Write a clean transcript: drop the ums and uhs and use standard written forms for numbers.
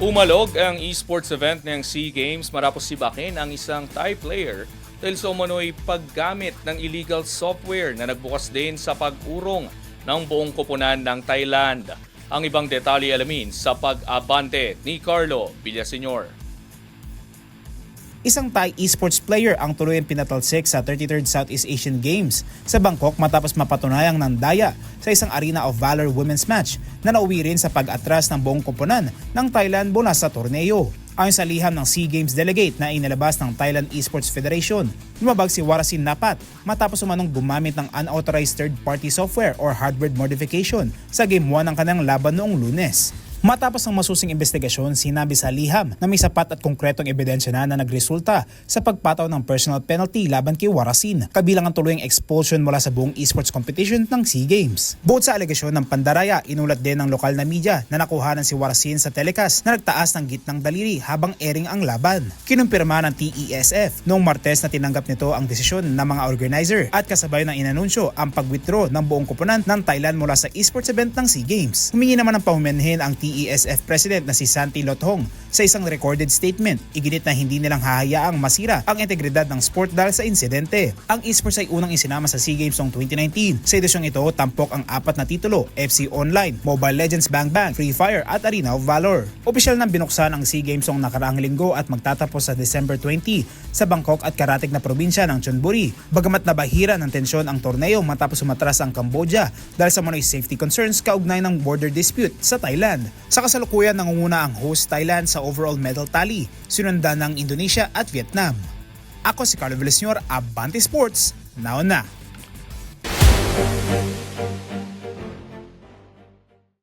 Umalog ang esports event ng SEA Games matapos sibakin ang isang Thai player dahil sa umano'y paggamit ng illegal software na nagbukas din sa pag-urong ng buong koponan ng Thailand. Ang ibang detalye alamin sa pag-abante ni Carlo Villaseñor. Isang Thai esports player ang tuluyang pinatalsik sa 33rd Southeast Asian Games sa Bangkok matapos mapatunayang nandaya sa isang Arena of Valor women's match na nauwi rin sa pag-atras ng buong koponan ng Thailand mula sa torneo. Ayon sa liham ng SEA Games delegate na inilabas ng Thailand Esports Federation, lumabag si Warasin Napat matapos umanong gumamit ng unauthorized third-party software or hardware modification sa Game 1 ng kanyang laban noong Lunes. Matapos ang masusing investigasyon, sinabi sa liham na may sapat at konkretong ebidensya na nagresulta sa pagpataw ng personal penalty laban kay Warasin, kabilang ang tuluyang expulsion mula sa buong esports competition ng SEA Games. Bukod sa alegasyon ng pandaraya, inulat din ng lokal na media na nakuhanan si Warasin sa telecast na nagtaas ng gitnang daliri habang airing ang laban. Kinumpirma ng TESF noong Martes na tinanggap nito ang desisyon ng mga organizer at kasabay ng inanunsyo ang pag-withdraw ng buong koponan ng Thailand mula sa esports event ng SEA Games. Humingi naman ng pahumenhin ang TESF President na si Santi Lothong sa isang recorded statement. Iginit na hindi nilang hahayaang masira ang integridad ng sport dahil sa insidente. Ang esports ay unang isinama sa SEA Games noong 2019. Sa edisyong ito, tampok ang 4 na titulo: FC Online, Mobile Legends Bang Bang, Free Fire at Arena of Valor. Opisyal nang binuksan ang SEA Games noong nakaraang linggo at magtatapos sa December 20 sa Bangkok at karatig na probinsya ng Chonburi. Bagamat nabahira ng tensyon ang torneo matapos umatras ang Cambodia dahil sa manoy safety concerns kaugnay ng border dispute sa Thailand. Sa kasalukuyan, nangunguna ang host Thailand sa overall medal tally, sinundan ng Indonesia at Vietnam. Ako si Carlo Villaseñor, Abante Sports, now na!